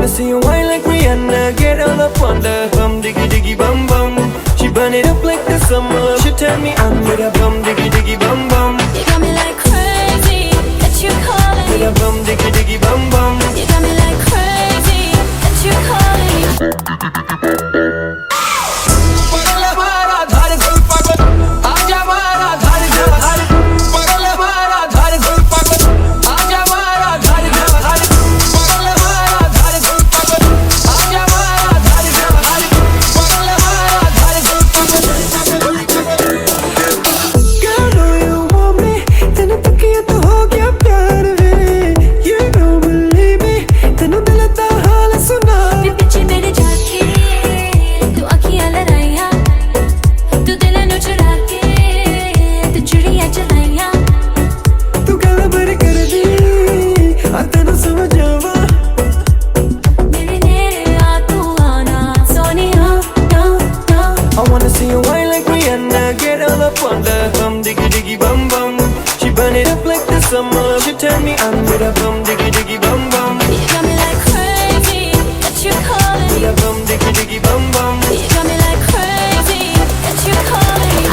wanna see you whine like Rihanna, get all up on the bum diggy diggy bum bum. She burn it up like the summer. She turn me on with a bum diggy diggy bum bum. You got me like crazy, that you calling me. With a bum diggy diggy bum bum. You got me like crazy, that you calling me. She turn me on with a bum diggy diggy bum bum. You got me like crazy, that you calling me. With a bum diggy diggy bum bum. You got me like crazy, that you calling me.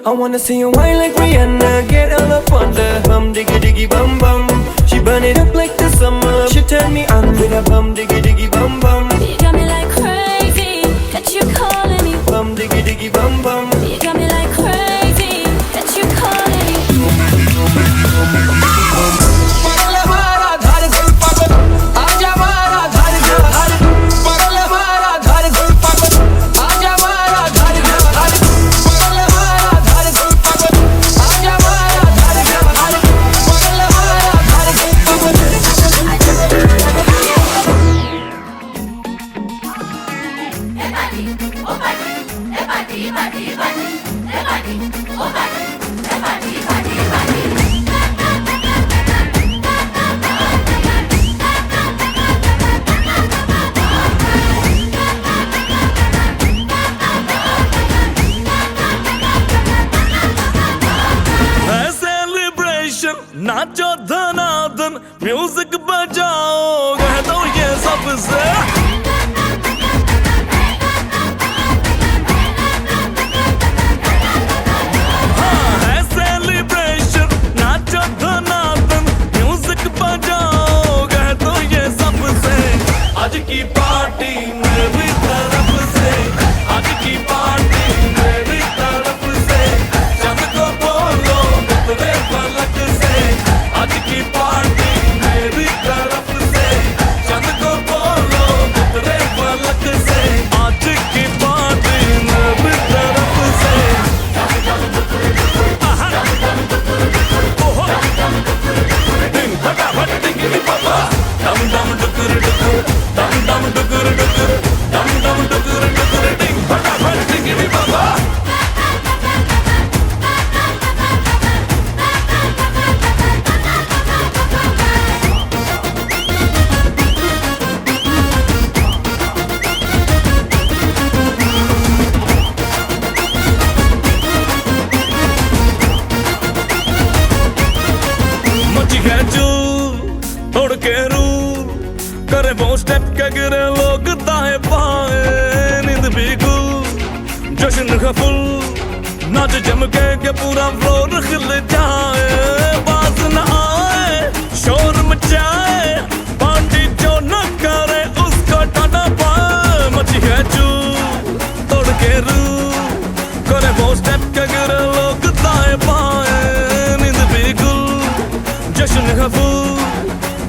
I wanna see you whine like Rihanna, get all up on the bum diggy diggy bum bum. She burn it up like the summer. She turn me on with a bum diggy diggy bum bum. You got me like crazy, that you calling me. Bum diggy diggy bum bum. You got me like crazy, that you calling me. नाचो धनाधन music बजाओ कह दो ये सबसे हाँ है celebration नाचो धनाधन म्यूजिक बजाओ कह दो ये सबसे आज की पार्टी मेरी तरफ से आज की पार्टी मेरी तरफ से चंद को बोलो उतरे पलक से आज की पार्टी मेरी तरफ से चंद को बोलो उतरे पलक से आज की पार्टी मेरी तरफ से ओहो दिन फटाफट टिंगी पापा दम दम डुकुर डुकुर दम दम डुकुर डुकुर दम दम डुकुर डुकुर दिन फटाफट टिंगी पापा तोड़ के रूल करे वो स्टेप के गिरे लोग दाएं बाएं नींद भी गुल जश्न का फुल नाच जम के पूरा फ्लोर खिल जाए बात न आए शोर मचाए पार्टी जो न करे उसको टाटा पाए मची है चूल तोड़ के रूल करे वो स्टेप के गिरे लोग दाएं बाएं नींद भी गुल जश्न का फुल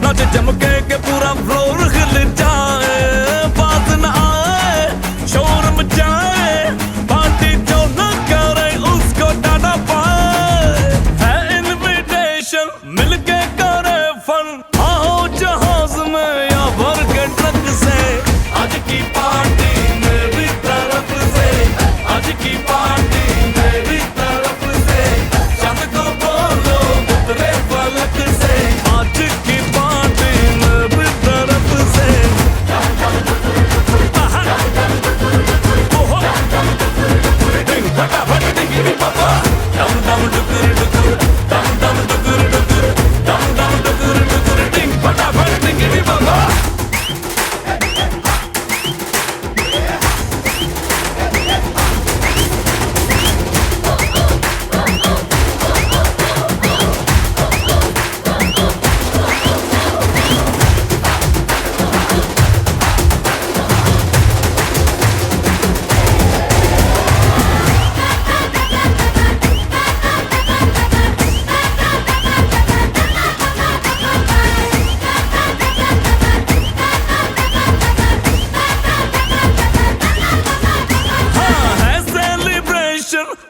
नाच चमके के पूरा फ्लोर खिल जाए बात न आए शोर मचाए पार्टी जो न करे उसको टाटा पाए है इनविटेशन मिलके करे फन आओ जहाज में या भर के ट्रक से आज की पार्टी मेरी तरफ से आज की पार्टी मेरी तरफ से चंद को बोलो उतरे पलक से आज की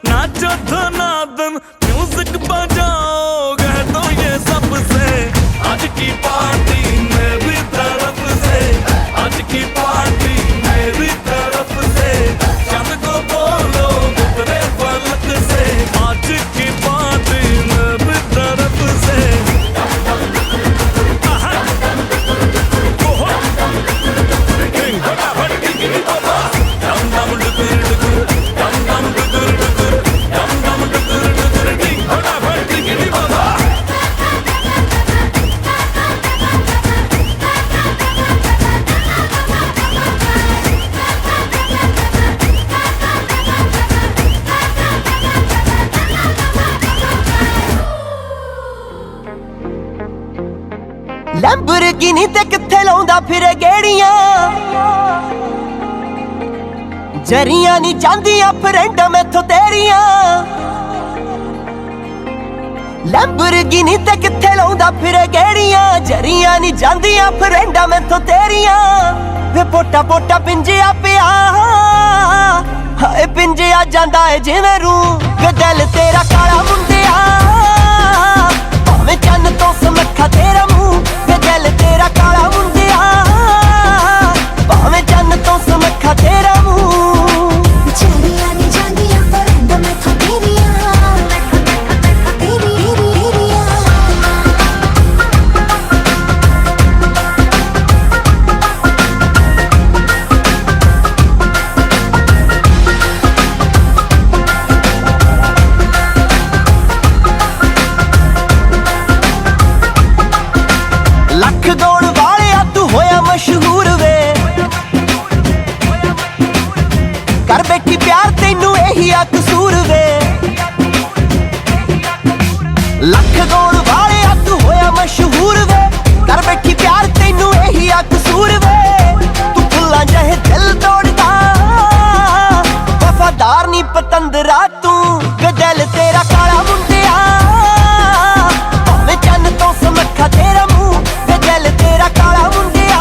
नाचो धनाधन म्यूजिक बजाओ कह दो ये सबसे आज की पार्टी मेरी तरफ से आज की पार्टी मेरी तरफ से चंद को बोलो उतरे पलक से आज की पार्टी मेरी तरफ से ओहो दिन फटाफट टिंगी पापा दम दम डुकुर डुकुर दम दम डुकुर डुकुर लैम्बोर्गिनी ते किथे लाउंदा फिरे गेड़ियां जरियां नी चांदियां फ्रेंड मैथों तेरियां लैम्बोर्गिनी ते किथे लाउंदा फिरे गेड़ियां जरियां नी चांदियां फ्रेंड मैथों तेरियां वे पोटा पोटा पिंजिया पिया हाय पिंजिया जांदा है जिवें रूह वे दिल तेरा काला मुंडिया भावें चन्न तो समखा तेरा मुंह वे दिल तेरा काला मुंडिया भावें चन्न तो समखा तेरा मुंह जरिया नी जांदी बंदरा तू वे दिल तेरा काला मुंडिया भावें चन्न तो समखा तेरा मुंह वे दिल तेरा काला मुंडिया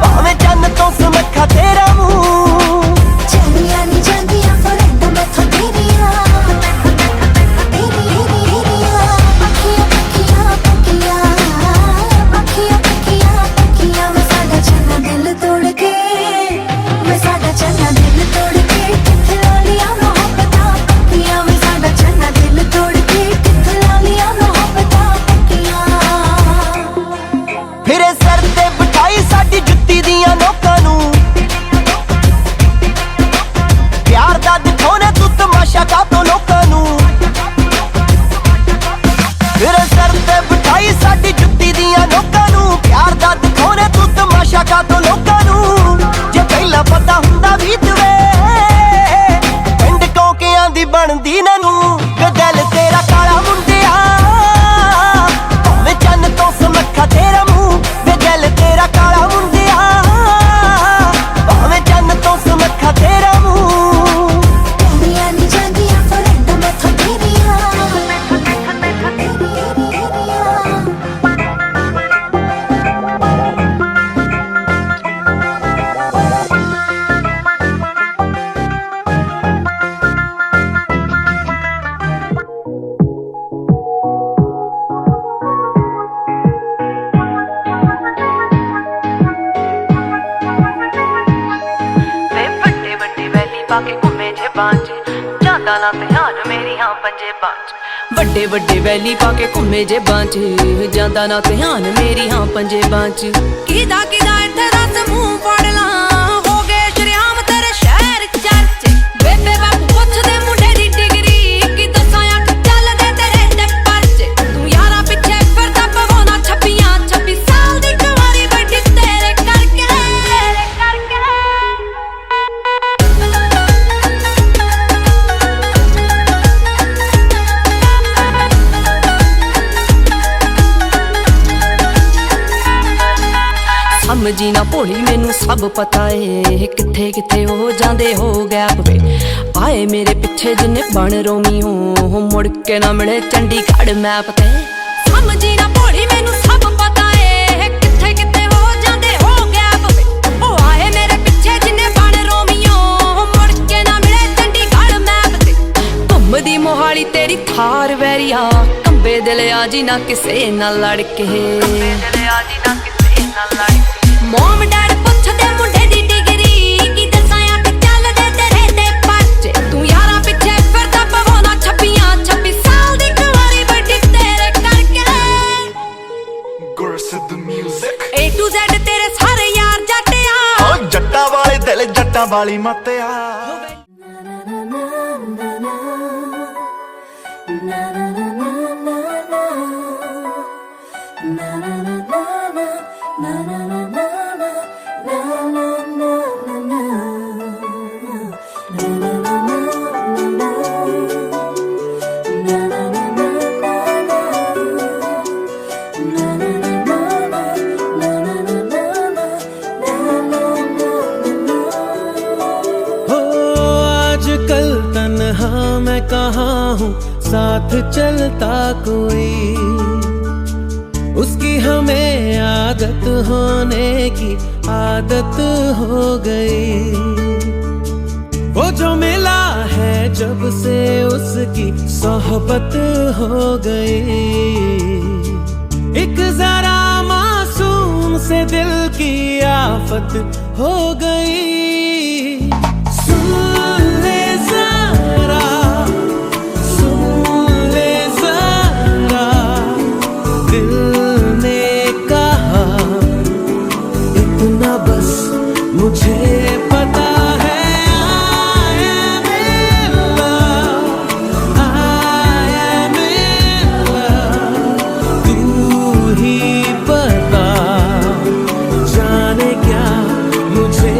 भावें चन्न तो समखा तेरा मुंह चलिया नी जांदियां फ्रेंड मैथों तेरियां अखियां पक्कियां पक्कियां अखियां पक्कियां पक्कियां मैं साडा चन्ना दिल तोड़ के मैं साडा चन्ना दिल तोड़ के किथे ला लिया मोहब्बतां पक्कियां मैं साडा चन्ना दिल तोड़ के किथे ला लिया मोहब्बतां पक्कियां फिर सर ते बिठाई साडी जुत्ती दियां नोकां नूं प्यार दा दिखाने तू तमाशा कातों लोकां नूं फिर सर ते बिठाई साडी जुत्ती दियां नोकां नूं प्यार दा दिखाने तू तमाशा कातों लोकां नूं जे पहला पता हुंदा भी तवे पिंड कौकियां दी बनदी ननू वे दिल तेरा काला मुंडिया भावें चन्न तो समखा तेरा मुंह वे दिल तेरा काला मुंडिया भावें चन्न तो समखा तेरा मुंह चलिया नी जांदियां फ्रेंड मैथों तेरियां ਵੇ ਵੱਡੇ ਵੱਡੇ ਵੈਲੀ ਪਾ ਕੇ ਘੁੰਮੇ ਜੇ ਬਾਂਝ ਜਾਂਦਾ ਨਾ ਧਿਆਨ ਮੇਰੀ ਹਾਂ ਪੰਜੇ ਬਾਂਝ ਵੱਡੇ ਵੱਡੇ ਵੈਲੀ ਪਾ ਕੇ ਘੁੰਮੇ ਜੇ ਬਾਂਝ ਜਾਂਦਾ ਨਾ ਧਿਆਨ ਮੇਰੀ ਹਾਂ ਪੰਜੇ ਬਾਂਝ ਕਿਦਾ ਇੱਥੇ ਰਸ ਮੂੰਹ ਫੜ ਲਾਂ ਹੋ ਗਏ ਸ਼ਰਿਆਮ ਤੇਰੇ ਸ਼ਹਿਰ ਚਰਚੇ ਬੇਬੇ ਬਾਪੂ ਪੁੱਛਦੇ ਮੁੰਡੇ ਦੀ ਡਿਗਰੀ ਕੀ ਦੱਸਾਂ ਅੱਖ ਚੱਲਦੇ ਤੇਰੇ ਤੇ ਪਰਚੇ ਤੂੰ ਯਾਰਾਂ ਪਿੱਛੇ ਫਿਰਦਾ ਪਵਾਉਣਾ ਛੱਪੀਆਂ 26 ਸਾਲ ਦੀ ਕੁਆਰੀ ਬੈਠੀ ਤੇਰੇ ਕਰਕੇ ਸਮਝੀ ਨਾ ਭੋਲੀ ਮੈਨੂੰ ਸਭ ਪਤਾ ਏ ਕਿੱਥੇ ਕਿੱਥੇ ਹੋ ਜਾਂਦੇ ਹੋ ਗੈਪ ਵੇ ਆਏ ਮੇਰੇ ਪਿੱਛੇ ਜਿੰਨੇ ਬਣ ਰੋਮੀ ਹੋ ਮੁੜ ਕੇ ਨਾ ਮਿਲੇ ਚੰਡੀਗੜ੍ਹ ਮੈਪ ਤੇ ਸਮਝੀ ਨਾ ਭੋਲੀ ਮੈਨੂੰ ਸਭ ਪਤਾ ਏ ਕਿੱਥੇ ਕਿੱਥੇ ਹੋ ਜਾਂਦੇ ਹੋ ਗੈਪ ਵੇ ਉਹ ਆਏ ਮੇਰੇ ਪਿੱਛੇ ਜਿੰਨੇ ਬਣ ਰੋਮੀਓ ਮੁੜ ਕੇ ਨਾ ਮਿਲੇ ਚੰਡੀਗੜ੍ਹ ਮੈਪ ਤੇ ਘੁੰਮਦੀ ਮੋਹਾਲੀ ਤੇਰੀ ਥਾਰ ਵੈਰੀਆ ਕੰਬੇ ਦਿਲ ਆ ਜੀ ਨਾ ਕਿਸੇ ਨਾਲ ਲੜ ਕੇ ਮੋਮ ਡੈਡ ਪੁੱਛਦੇ ਮੁੰਡੇ ਦੀ ਡਿਗਰੀ ਕੀ ਦੱਸਾਂ ਅੱਖ ਚੱਲਦੇ ਤੇਰੇ ਤੇ ਪਰਚੇ ਤੂੰ ਯਾਰਾਂ ਪਿੱਛੇ ਫਿਰਦਾ ਪਵਾਉਣਾ ਛੱਪੀਆਂ 26 ਸਾਲ ਦੀ ਕੁਆਰੀ ਬੈਠੀ ਤੇਰੇ ਕਰਕੇ ਗੁਰਸਿੱਧ ਮਿਊਜ਼ਿਕ A to Z ਤੇਰੇ ਸਾਰੇ ਯਾਰ ਜੱਟਿਆ ਓ ਜੱਟਾਂ ਵਾਲੇ ਦਿਲ ਜੱਟਾਂ ਵਾਲੀ ਮੱਤਿਆ साथ चलता कोई उसकी हमें आदत होने की आदत हो गई वो जो मिला है जब से उसकी सोहबत हो गई एक जरा मासूम से दिल की आफत हो गई सुन ले जरा दिल ने कहा इतना बस मुझे पता है तू ही बता जाने क्या मुझे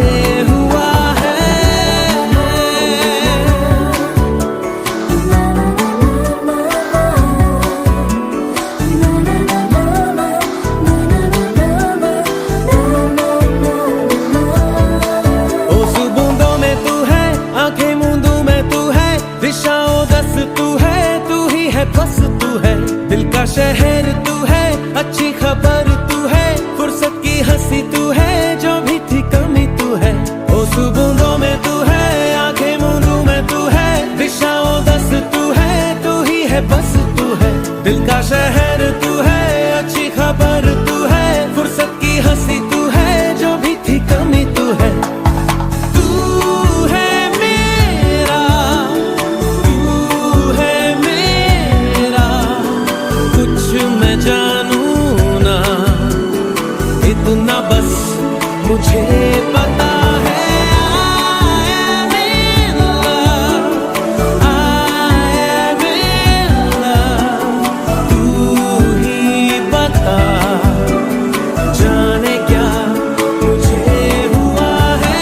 शहर तू है, अच्छी खबर तू है, फुर्सत की हंसी तू है, जो भी थी कमी तू है। ओ सुबह में तू है, आंखें मूंदों में तू है, दिशाओं दस तू है, तू ही है बस तू है। दिल का शहर तू है, अच्छी खबर तू है, फुर्सत की हंसी तू है, जो भी थी कमी तू है। तू है मेरा, तू है मेरा, कुछ मैं जानू ना, इतना बस मुझे पता है। I am in love, I am in love, तू ही बता जाने क्या मुझे हुआ है।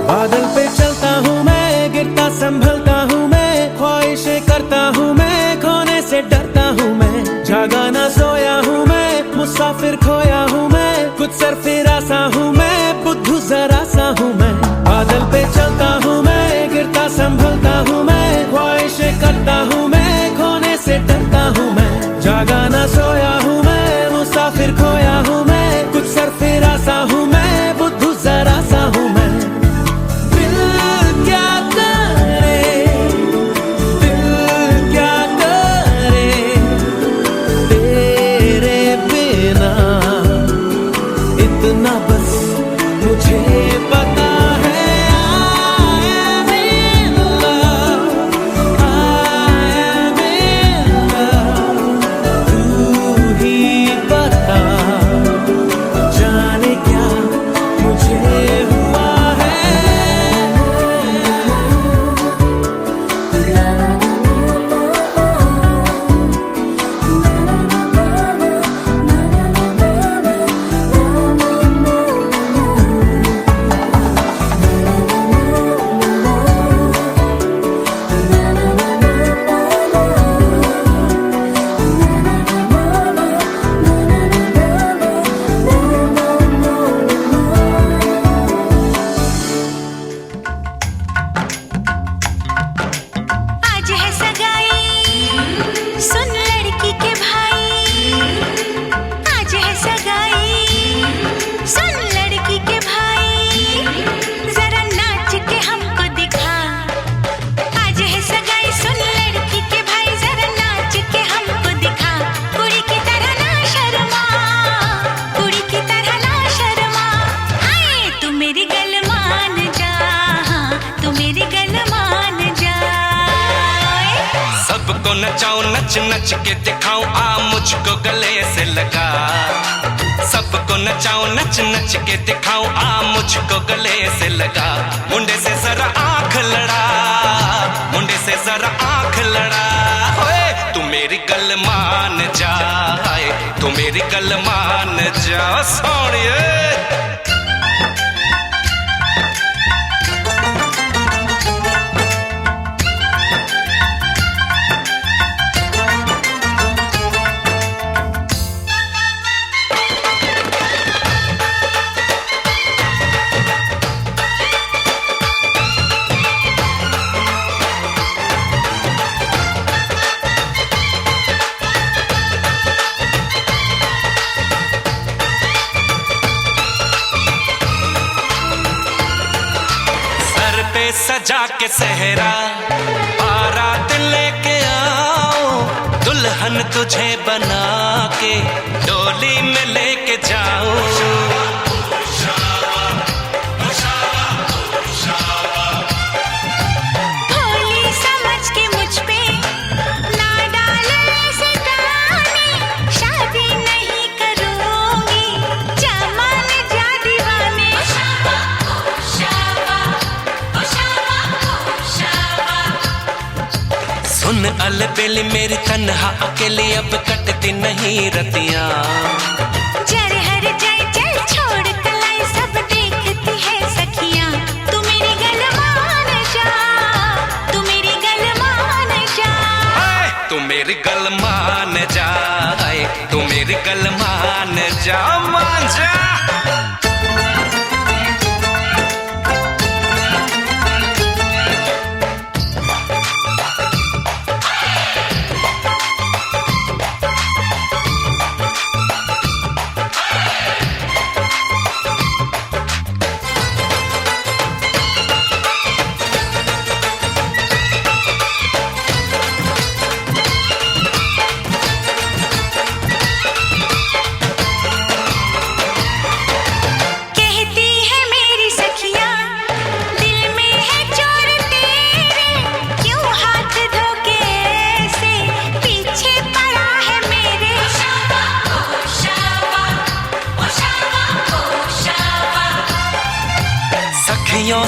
बादल पे चलता हूँ मैं, गिरता संभलता हूँ मैं, ख्वाहिशें करता हूँ मैं, खोने से डरता हूँ मैं। जागा ना सोया हूँ मैं, मुसाफिर खोया हूँ मैं, कुछ सरफिरा सा हूँ मैं, बुद्धू जरा सा हूँ मैं। बादल पे चलता हूँ मैं, गिरता संभलता हूँ मैं, ख्वाहिशें करता हूँ मैं, खोने से डरता हूँ मैं। जागा ना सोया हूँ मैं, मुसाफिर खोया हूँ मैं, कुछ सरफिरा सा हूँ मैं, बुद्धू जरा सा हूँ मैं। इतना बस मुझे पता है। I am in love, I am in love, तू ही बता जाने क्या मुझे हुआ है। आज है सगाई, सुन लड़की के भाई। आज है सगाई, सुन लड़की के भाई, जरा नाच के हमको दिखा। आज है सगाई, सुन लड़की के भाई, जरा नाच के हमको दिखा। कुड़ी की तरह ना शर्मा, कुड़ी की तरह ना शर्मा। आए तू मेरी गल मान जा, तू मेरी गल मान जा। सबको नचाऊं, नच नच के दिखाऊं, आ मुझको गले से लगा। सबको नचाऊं, नच नच के दिखाऊं, आ मुझको गले से लगा। मुंडे से जरा आंख लड़ा, मुंडे से जरा आंख लड़ा। ओए तू मेरी गल मान जा, हाय तू मेरी गल मान जा सोनिए। सजा के सहरा बारात लेके आओ, दुल्हन तुझे बना के डोली में लेके जाओ। भोली समझ के मुझ पे ना डालो ऐसे ताने, शादी नहीं करूंगी, जमान जा दीवाने। सुन अलबेली मेरी तन्हा अकेली अब कटती नहीं रतियां। जर हर जाए चल छोड़ कलाई सब देखती है सखियां। तू मेरी गल मान जा, तू मेरी गल मान जा, तू मेरी गल मान जा, तू मेरी गल मान जा, मान जा।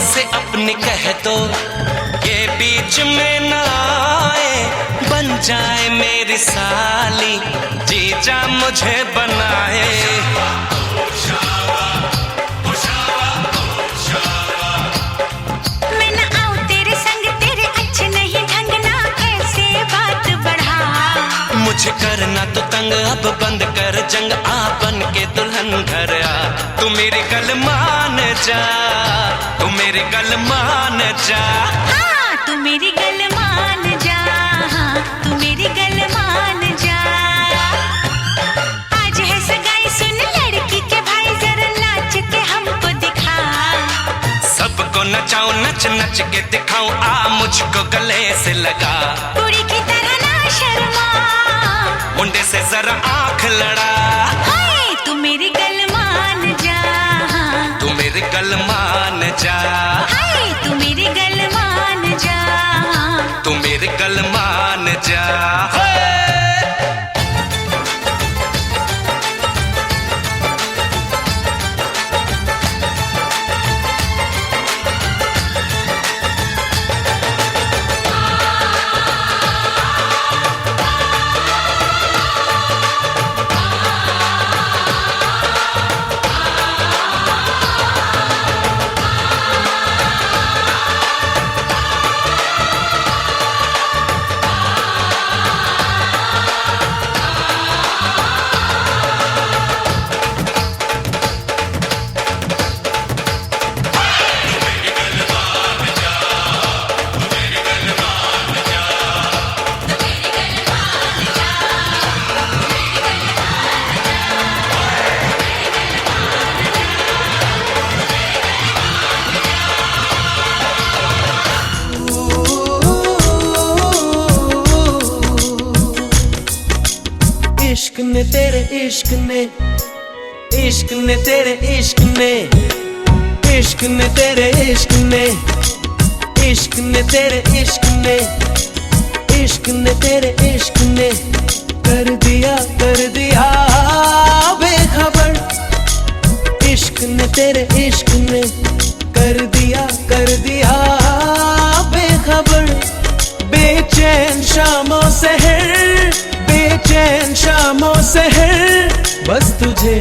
से अपनी कह दो ये बीच में ना आए, बन जाए मेरी साली, जीजा मुझे बनाए। मैं ना आऊं तेरे संग, तेरे अच्छे नहीं ढंग ना ऐसे बात बढ़ा। मुझे करना तो तंग, अब बंद कर जंग, आ बन के दुल्हन घर आ। तू मेरी गल मान जा, तू मेरी गल मान जा, हाँ तू मेरी गल मान जा, हाँ तू मेरी गल मान जा। आज है सगाई सुन लड़की के भाई, जरा नाच के हमको दिखा। सबको नचाऊं नच नच के दिखाऊं, आ मुझको गले से लगा। कुड़ी की तरह ना शर्मा, मुंडे से जरा आंख लड़ा। हाय तू मेरी गल मान जा, तू मेरी गल मान जा, हाय तू मेरी गल मान जा, तू मेरी गल मान जा। इश्क ने तेरे इश्क ने, इश्क ने तेरे इश्क ने, इश्क ने तेरे इश्क ने, इश्क ने तेरे इश्क ने, इश्क ने तेरे इश्क ने कर दिया बेखबर। इश्क ने तेरे इश्क ने कर दिया बेखबर। बेचैन शामों से है, बेचैन शामों से है, बस तुझे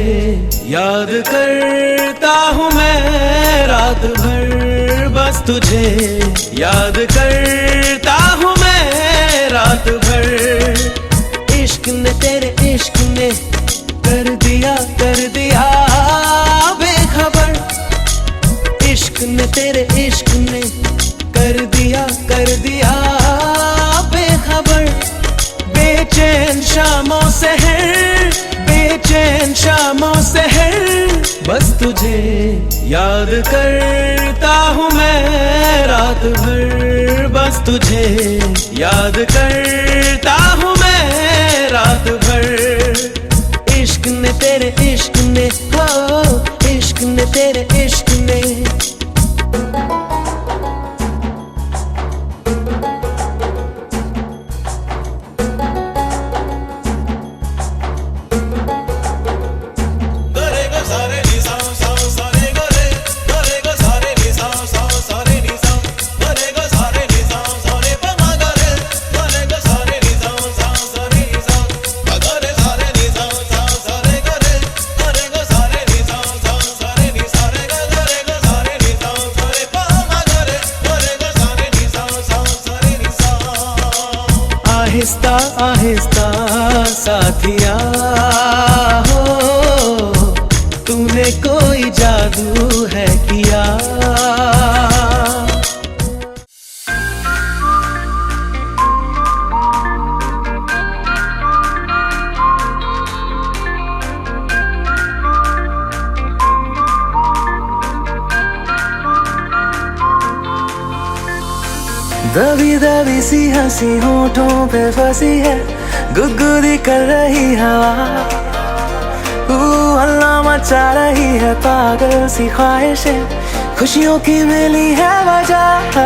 याद करता हूँ मैं रात भर। बस तुझे याद करता हूँ मैं रात भर। इश्क ने तेरे इश्क ने कर दिया बेखबर। इश्क ने तेरे इश्क ने कर दिया बेखबर। बेचैन शामों से है, बेचैन शामों से है, बस तुझे याद करता हूँ मैं रात भर। बस तुझे याद करता हूँ मैं रात भर। इश्क ने तेरे इश्क ने, हो इश्क ने तेरे इश्क ने। सारे आहिस्ता आहिस्ता साथिया हो, तूने कोई जादू है किया। दबी दबी सी हंसी होठों पे फंसी है, गुदगुदी कर रही हवा, हल्ला मचा रही है पागल सी ख्वाहिशें, खुशियों की मिली है वजह।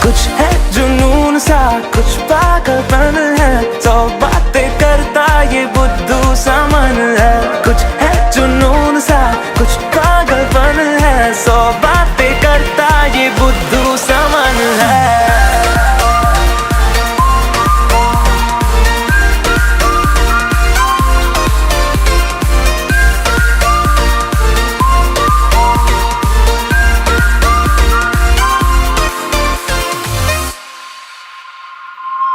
कुछ है जुनून सा, कुछ पागलपन है, सौ बातें करता ये बुद्धू सा मन है। कुछ है जुनून सा, कुछ पागलपन है, सौ बातें करता ये बुद्धू सा मन है।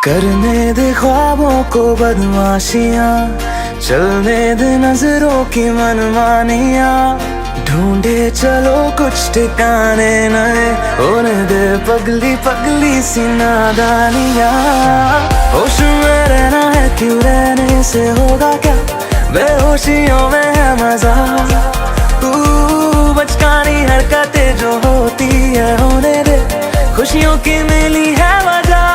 करने दे ख्वाबों को बदमाशियां, चलने दे नजरों की मनमानियां, ढूंढे चलो कुछ ठिकाने नए, होने दे पगली पगली सी नादानियां। होश में रहना है क्यों, रहने से होगा क्या, बेहोशियों में है मजा। बचकानी हरकतें जो होती है होने दे, खुशियों की मिली है वजह।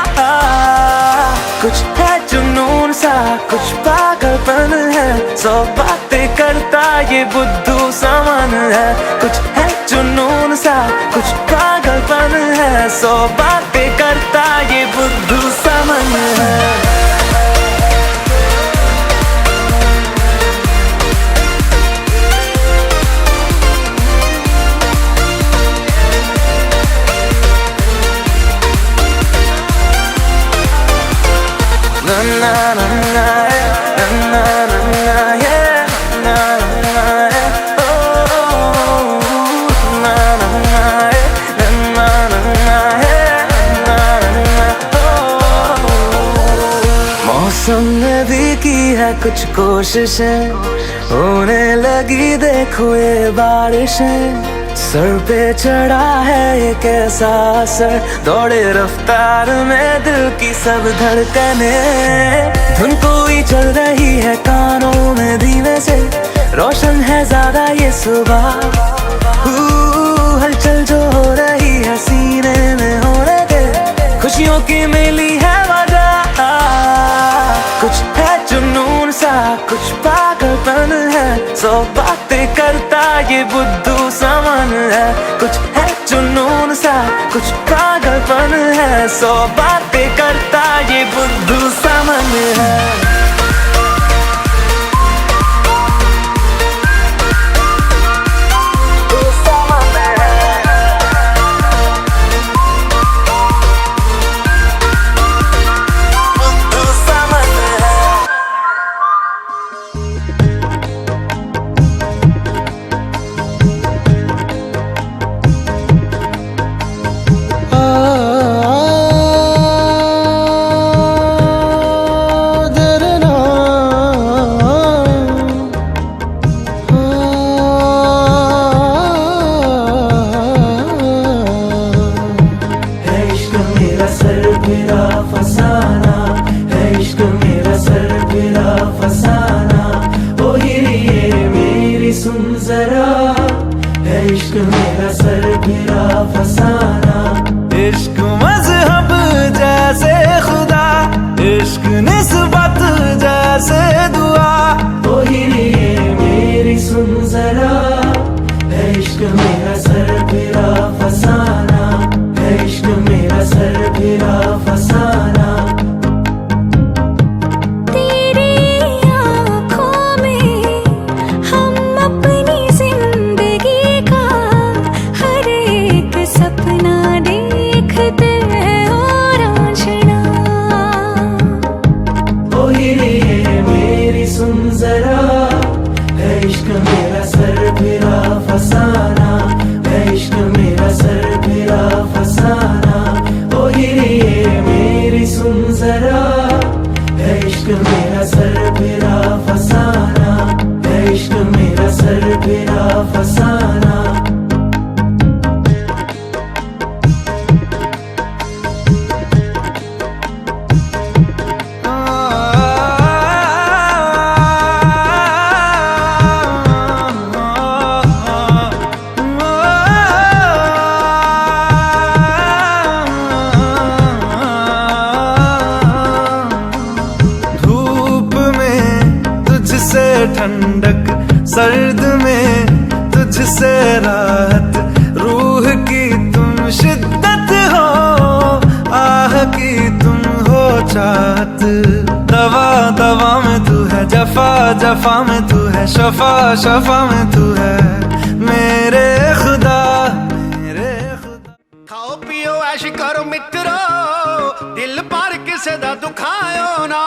कुछ है जुनून सा, कुछ पागलपन है, सौ बातें करता ये बुद्धू सा मन है। कुछ है जुनून सा, कुछ पागलपन है, सौ बातें करता ये बुद्धू सा मन है। मौसम ने भी की है कुछ कोशिशें, होने लगी देखो ये बारिशें। सर पे चढ़ा है ये कैसा असर, दौड़े रफ्तार में दिल की सब धड़कने। धुन कोई चल रही है कानों में धीमे से, रोशन है ज्यादा ये सुबह। हलचल जो हो रही है सीने में होने दे, खुशियों की मिली है वजह। कुछ है जुनून सा, कुछ पागलपन है, सौ बातें करता ये बुद्धू सा मन है। कुछ है जुनून सा, कुछ पागलपन है, सौ बातें करता ये बुद्धू सा मन है। इश्क मजहब जैसे खुदा, इश्क निस्बत जैसे दुआ। ओ हिरिए मेरी सुन जरा, है इश्क मेरा सर फिरा फसाना, है इश्क मेरा सर फिरा फसाना। सपना सुन जरा, है इश्क मेरा सर फिरा फसाना, है इश्क मेरा सर फिरा फसाना। ठंडक सर्द में तुझसे राहत, रूह की तुम शिद्दत हो, आह की तुम हो चाहत। दवा दवा में तू है, जफा जफा में तू है, शफा शफा में तू है मेरे खुदा, मेरे खुदा। खाओ पियो ऐश करो मित्रो, दिल पर किसे दा दुखायो ना।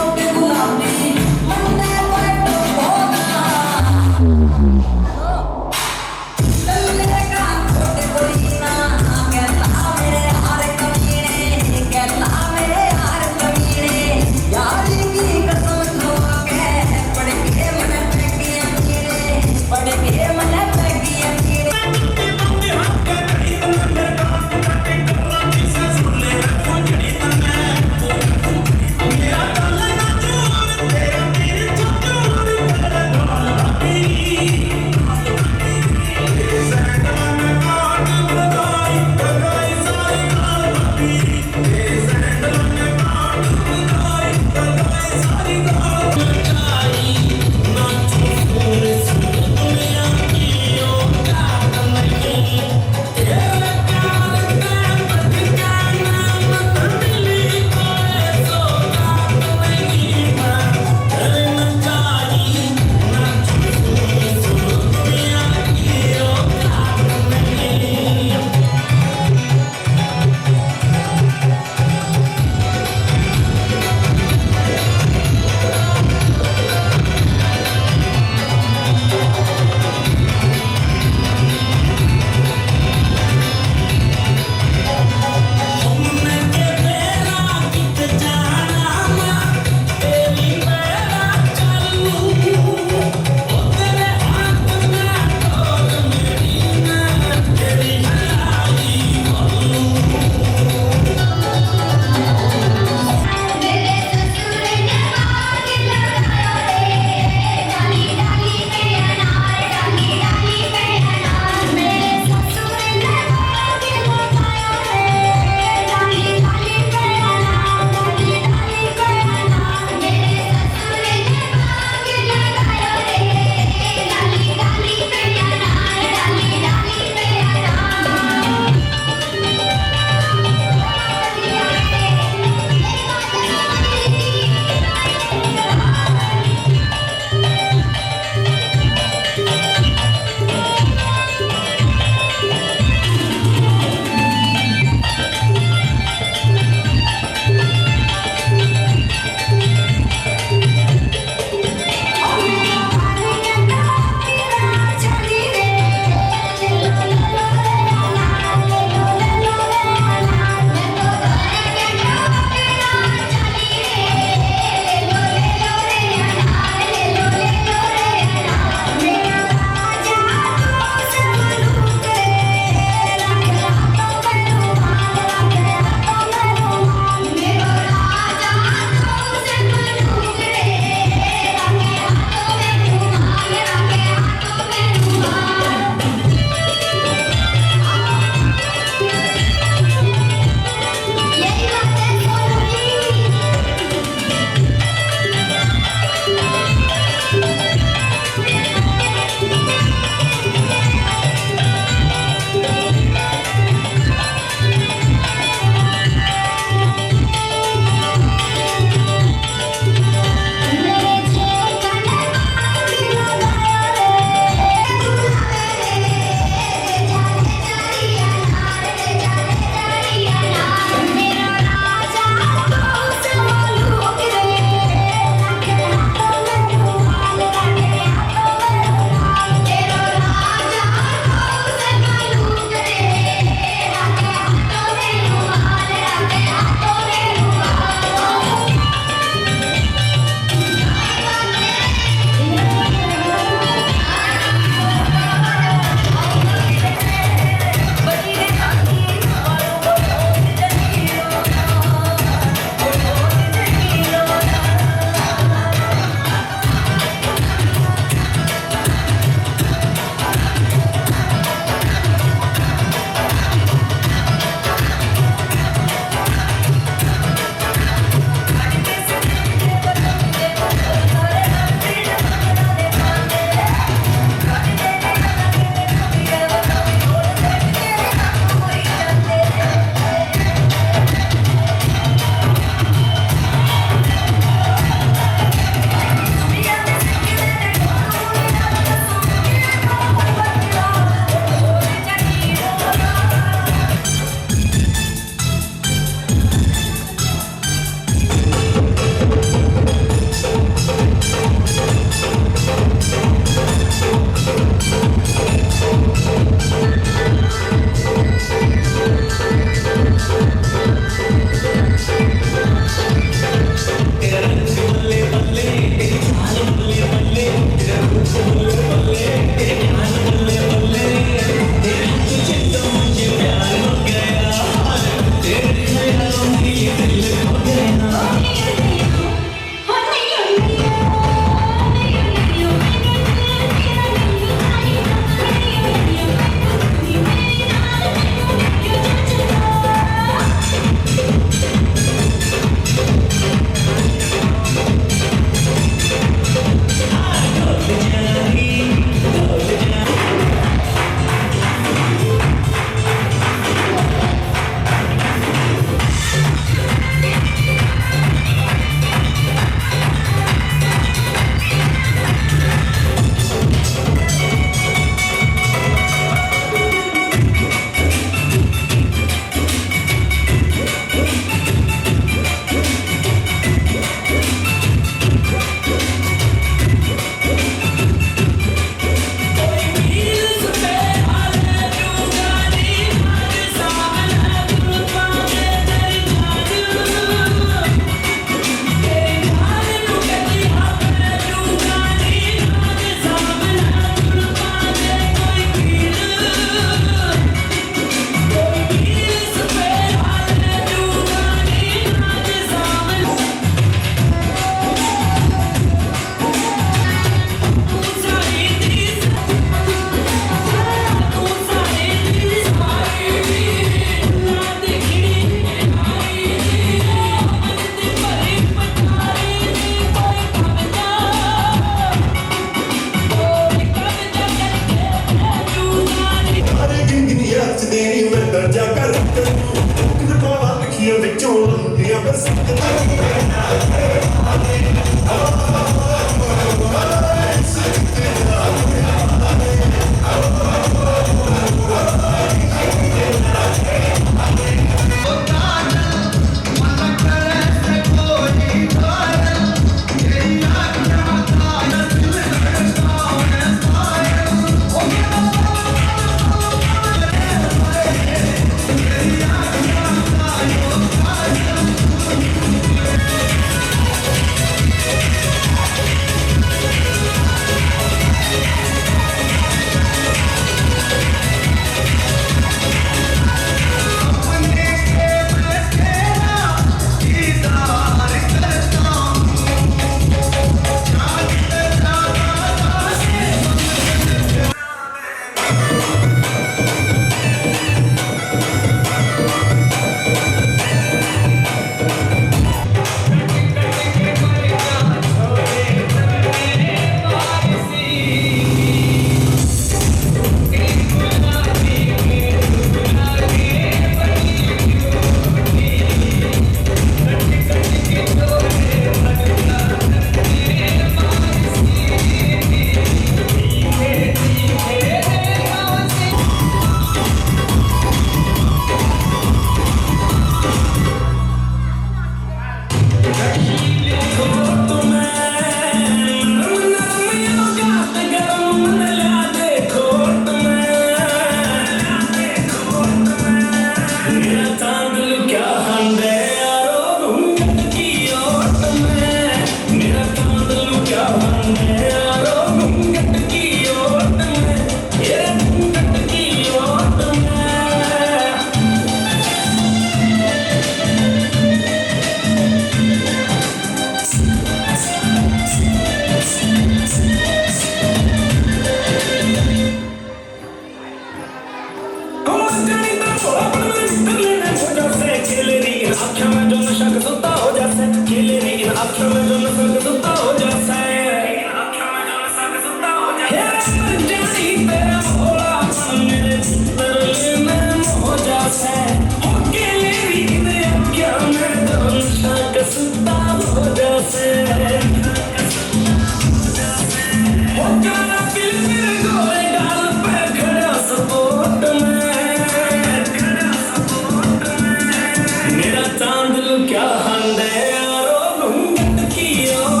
मेरा चांद क्या हंडे यारो घूंघट की ओर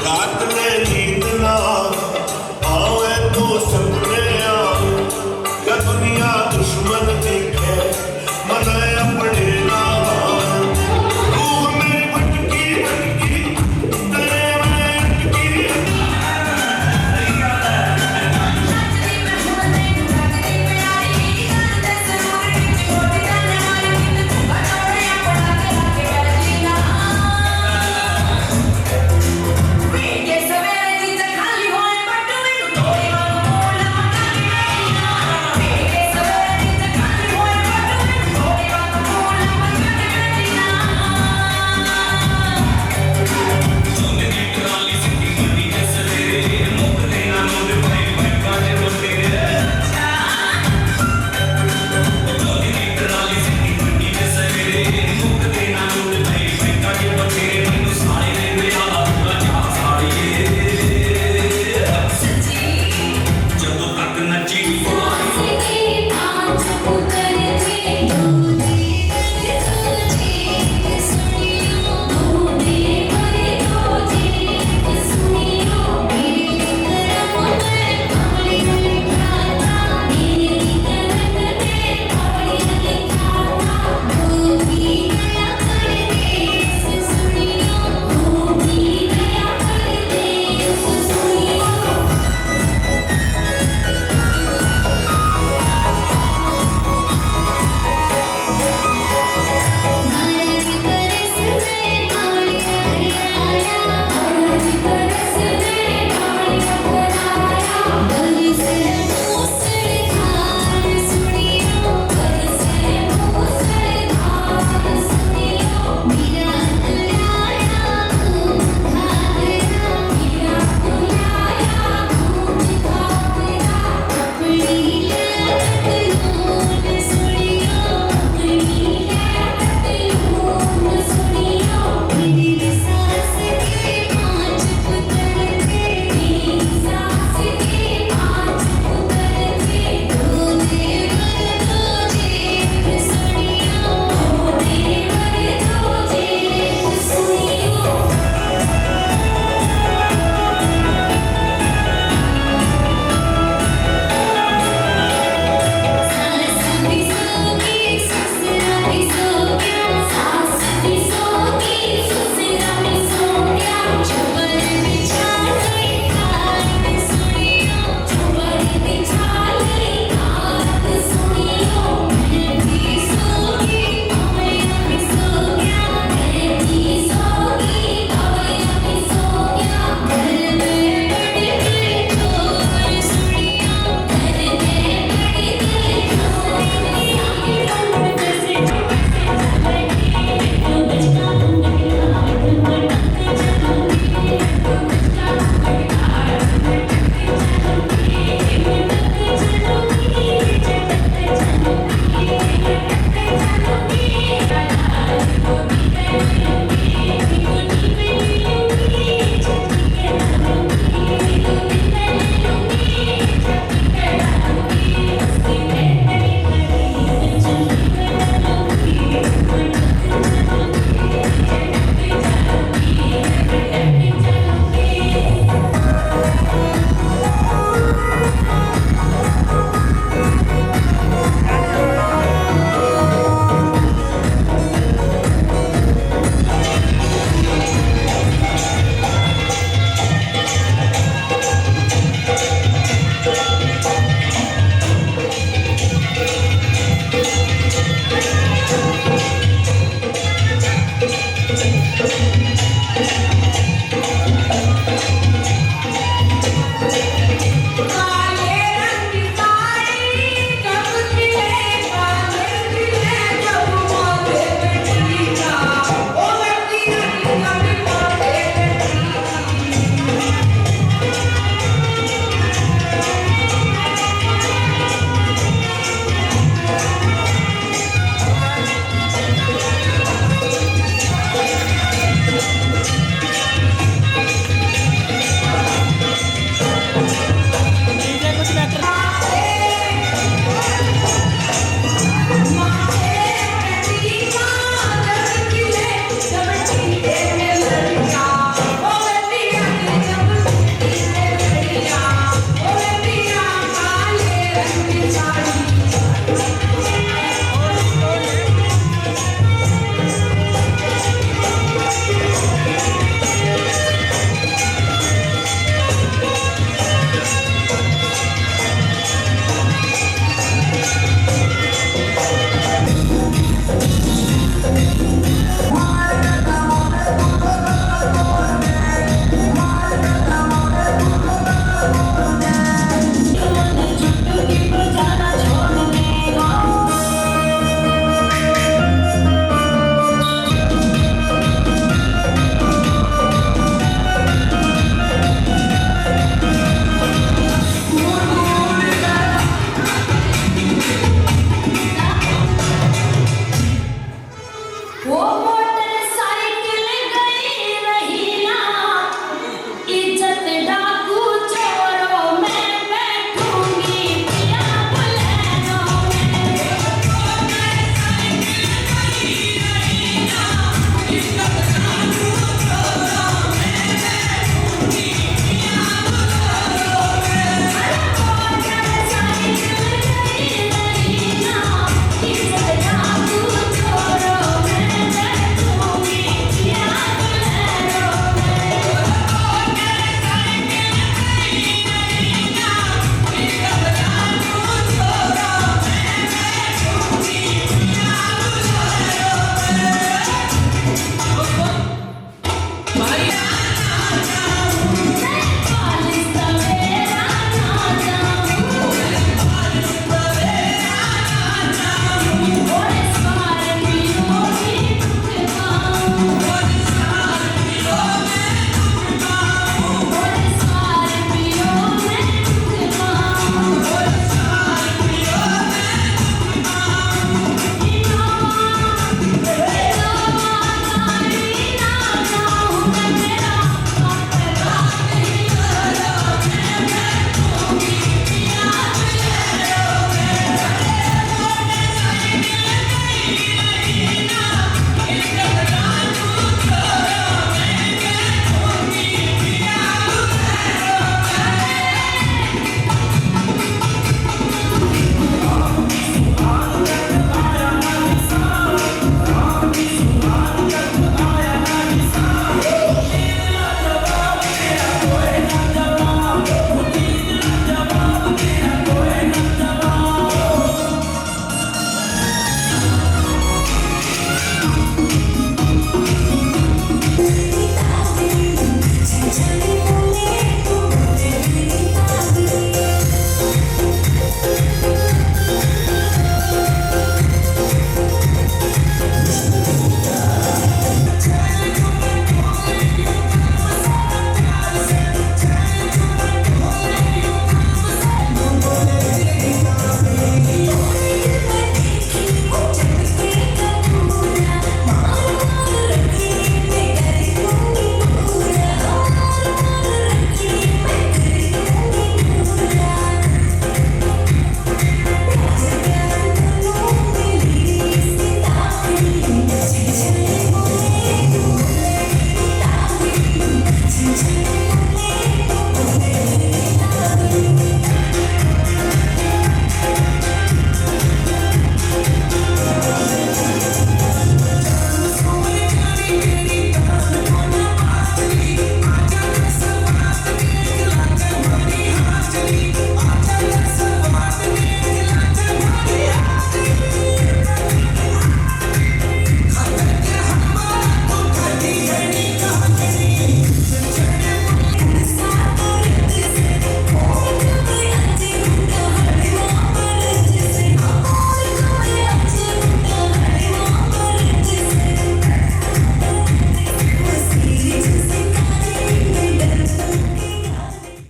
रात में